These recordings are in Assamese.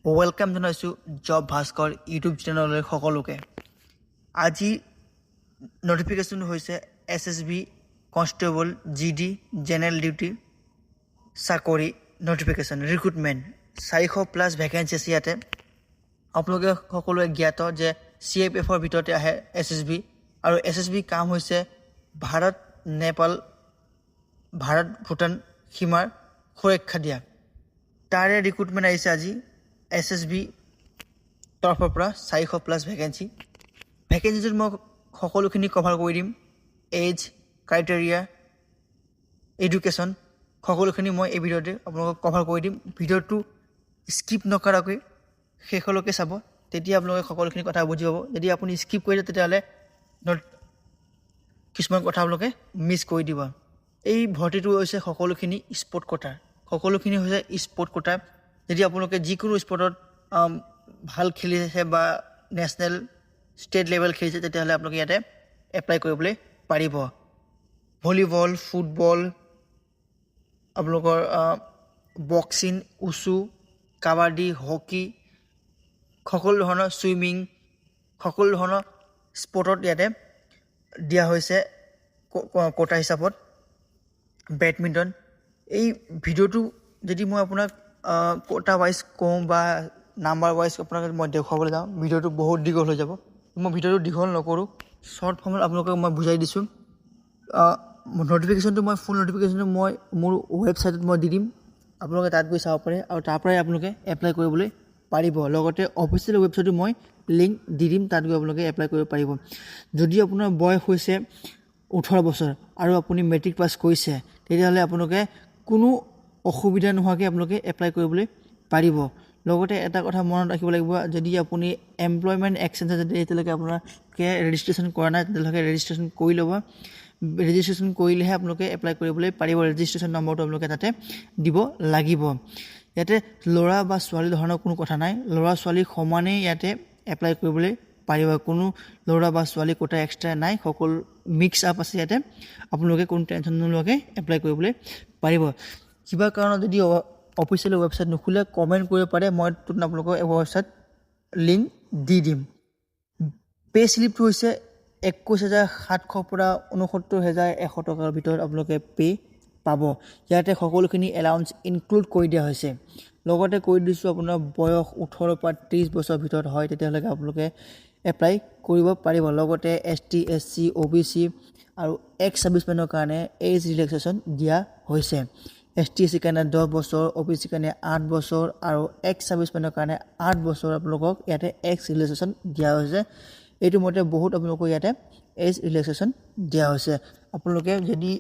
ওয়েলকাম জানাইছো জব ভাস্কৰ ইউটিউব চেনেললৈ সকলোকে। আজি নটিফিকেশ্যন হৈছে SSB constable GD general duty চাকৰি নটিফিকেশ্যন ৰিক্ৰুটমেণ্ট 400+ ভেকেঞ্চি আছে ইয়াতে। আপোনালোকে সকলোৱে জ্ঞাত যে CFFৰ ভিতৰতে আহে SSB, আৰু SSB কাম হৈছে ভাৰত নেপাল ভাৰত ভূটান সীমাৰ সুৰক্ষা দিয়া। তাৰে ৰিক্ৰুটমেণ্ট আহিছে আজি SSB তৰফৰ পৰা 400+ ভেকেঞ্চিটোত মই সকলোখিনি কভাৰ কৰি দিম। এজ, ক্ৰাইটেৰিয়া, এডুকেশ্যন সকলোখিনি মই এই ভিডিঅ'তে আপোনালোকক কভাৰ কৰি দিম। ভিডিঅ'টো স্কিপ নকৰাকৈ শেষলৈকে চাব, তেতিয়া আপোনালোকে সকলোখিনি কথা বুজি পাব। যদি আপুনি স্কিপ কৰি দিয়ে তেতিয়াহ'লে কিছুমান কথা আপোনালোকে মিছ কৰি দিব। এই ভৰ্তিটো হৈছে সকলোখিনি স্পৰ্ট কোটাৰ, সকলোখিনি হৈছে স্পৰ্ট কোটাৰ। যদি আপোনালোকে যিকোনো স্পৰ্টত ভাল খেলিছে বা নেশ্যনেল ষ্টেট লেভেল খেলিছে তেতিয়াহ'লে আপোনালোকে ইয়াতে এপ্লাই কৰিবলৈ পাৰিব। ভলীবল, ফুটবল, আপোনালোকৰ বক্সিং, উচু, কাবাডী, হকী, সকলো ধৰণৰ ছুইমিং, সকলো ধৰণৰ স্পৰ্টত ইয়াতে দিয়া হৈছে কোটা হিচাপত। বেডমিণ্টন। এই ভিডিঅ'টো যদি মই আপোনাক কোটা ৱাইজ কওঁ বা নাম্বাৰ ৱাইজ আপোনাক মই দেখুৱাবলৈ যাওঁ, ভিডিঅ'টো বহুত দীঘল হৈ যাব। মই ভিডিঅ'টো দীঘল নকৰোঁ, শ্বৰ্ট ফৰ্মত আপোনালোকক মই বুজাই দিছোঁ। নটিফিকেশ্যনটো মই ফুল নটিফিকেশ্যনটো মই মোৰ ৱেবছাইটত মই দি দিম, আপোনালোকে তাত গৈ চাব পাৰে আৰু তাৰ পৰাই আপোনালোকে এপ্লাই কৰিবলৈ পাৰিব। লগতে অফিচিয়েল ৱেবছাইটটো মই লিংক দি দিম, তাত গৈ আপোনালোকে এপ্লাই কৰিব পাৰিব। যদি আপোনাৰ বয়স হৈছে 18 বছৰ আৰু আপুনি মেট্ৰিক পাছ কৰিছে তেতিয়াহ'লে আপোনালোকে কোনো অসুবিধা নোহোৱাকৈ আপোনালোকে এপ্লাই কৰিবলৈ পাৰিব। লগতে এটা কথা মনত ৰাখিব লাগিব, যদি আপুনি এমপ্লয়মেণ্ট এক্সচেঞ্জত যদি এতিয়ালৈকে আপোনালোকে ৰেজিষ্ট্ৰেশ্যন কৰা নাই তেতিয়াহ'লে ৰেজিষ্ট্ৰেশ্যন কৰি ল'ব। ৰেজিষ্ট্ৰেশ্যন কৰিলেহে আপোনালোকে এপ্লাই কৰিবলৈ পাৰিব। ৰেজিষ্ট্ৰেশ্যন নম্বৰটো আপোনালোকে তাতে দিব লাগিব। ইয়াতে ল'ৰা বা ছোৱালী ধৰণৰ কোনো কথা নাই, ল'ৰা ছোৱালী সমানেই ইয়াতে এপ্লাই কৰিবলৈ পাৰিব। কোনো ল'ৰা বা ছোৱালী কোটা এক্সট্ৰা নাই, সকলো মিক্স আপ আছে ইয়াতে। আপোনালোকে কোনো টেনশ্যন নোলোৱাকৈ এপ্লাই কৰিবলৈ পাৰিব। কিবা কাৰণত যদি অফিচিয়েল ৱেবছাইট নোখোলে কমেণ্ট কৰিব পাৰে, মই আপোনালোকক ৱেবছাইট লিংক দি দিম। পে' স্লিপটো হৈছে 21,700 পৰা 69,100 টকাৰ ভিতৰত আপোনালোকে পে' পাব। ইয়াতে সকলোখিনি এলাউঞ্চ ইনক্লুড কৰি দিয়া হৈছে। লগতে কৈ দিছোঁ, আপোনাৰ বয়স 18 পৰা 30 বছৰৰ ভিতৰত হয় তেতিয়াহ'লে আপোনালোকে এপ্লাই কৰিব পাৰিব। লগতে ST, SC, OBC আৰু এক্স ছাৰ্ভিচমেনৰ কাৰণে এজ ৰিলেক্সেশ্যন দিয়া হৈছে। ST, SC কাৰণে 10 বছৰ, OBC কাৰণে 8 বছৰ আৰু এক্স ছাৰ্ভিচমেনৰ কাৰণে 8 বছৰ আপোনালোকক ইয়াতে এক্স ৰিলেক্সেশ্যন দিয়া হৈছে। এইটো মতে বহুত আপোনালোকক ইয়াতে এজ ৰিলেক্সেশ্যন দিয়া হৈছে। আপোনালোকে যদি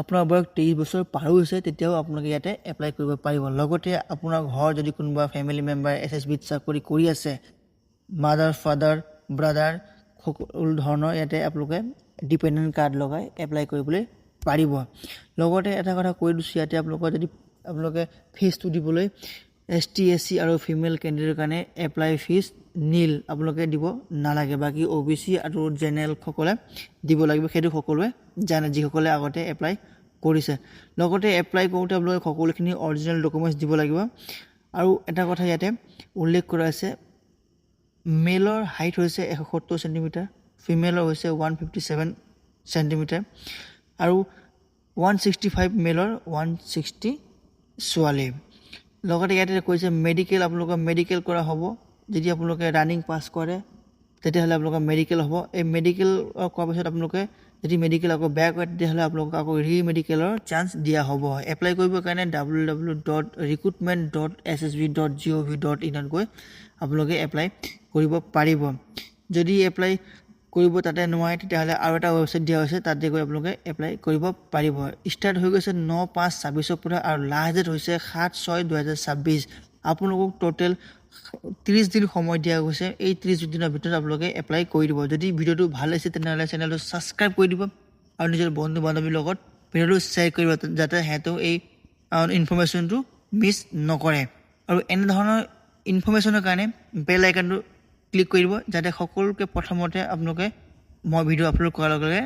আপোনাৰ বয়স 23 বছৰ পাৰ হৈছে তেতিয়াও আপোনালোকে ইয়াতে এপ্লাই কৰিব পাৰিব। লগতে আপোনাৰ ঘৰ যদি কোনোবা ফেমিলি মেম্বাৰ SSBত চাকৰি কৰি আছে, মাদাৰ, ফাদাৰ, ব্ৰাদাৰ সকলো ধৰণৰ ইয়াতে আপোনালোকে ডিপেণ্ডেণ্ট কাৰ্ড লগাই এপ্লাই কৰিবলৈ পাৰিব। লগতে এটা কথা কৈ দিছোঁ, ইয়াতে আপোনালোকে ফিজটো দিবলৈ ST, SC আৰু ফিমেল কেণ্ডিডেটৰ কাৰণে এপ্লাই ফিজ নীল, আপোনালোকে দিব নালাগে। বাকী OBC আৰু জেনেৰেলসকলে দিব লাগিব, সেইটো সকলোৱে জানে যিসকলে আগতে এপ্লাই কৰিছে। লগতে এপ্লাই কৰোঁতে আপোনালোকে সকলোখিনি অৰিজিনেল ডকুমেণ্টছ দিব লাগিব। আৰু এটা কথা ইয়াতে উল্লেখ কৰা আছে, মেলৰ হাইট হৈছে 170 চেণ্টিমিটাৰ, ফিমেলৰ হৈছে 157 চেণ্টিমিটাৰ আৰু 165 মেলৰ, 160 ছোৱালী। লগতে ইয়াতে কৈছে মেডিকেল, আপোনালোকৰ মেডিকেল কৰা হ'ব। যদি আপোনালোকে ৰানিং পাছ কৰে তেতিয়াহ'লে আপোনালোকৰ মেডিকেল হ'ব। এই মেডিকেল কৰাৰ পিছত আপোনালোকে যদি মেডিকেল আকৌ বেয়া কৰে তেতিয়াহ'লে আপোনালোকক আকৌ মেডিকেলৰ চান্স দিয়া হ'ব। এপ্লাই কৰিবৰ কাৰণে www.recruitment.ssb.gov.in গৈ আপোনালোকে এপ্লাই কৰিব পাৰিব। যদি এপ্লাই কৰিব তাতে নোৱাৰে তেতিয়াহ'লে আৰু এটা ৱেবছাইট দিয়া হৈছে, তাতে গৈ আপোনালোকে এপ্লাই কৰিব পাৰিব। ষ্টাৰ্ট হৈ গৈছে 9/5/26 পৰা আৰু লাষ্ট ডেট হৈছে 7/6/2026। আপোনালোকক টোটেল 30 দিন সময় দিয়া গৈছে। এই 30 দিনৰ ভিতৰত আপোনালোকে এপ্লাই কৰি দিব। যদি ভিডিঅ'টো ভাল লাগিছে তেনেহ'লে চেনেলটো ছাবস্ক্ৰাইব কৰি দিব আৰু নিজৰ বন্ধু বান্ধৱীৰ লগত ভিডিঅ'টো শ্বেয়াৰ কৰিব, যাতে সিহঁতেও এই ইনফৰ্মেশ্যনটো মিছ নকৰে। আৰু এনেধৰণৰ ইনফৰ্মেশ্যনৰ কাৰণে বেল আইকনটো ক্লিক কৰি দিব, যাতে সকলোকে প্ৰথমতে আপোনালোকে মই ভিডিঅ' আপলোড কৰাৰ লগে লগে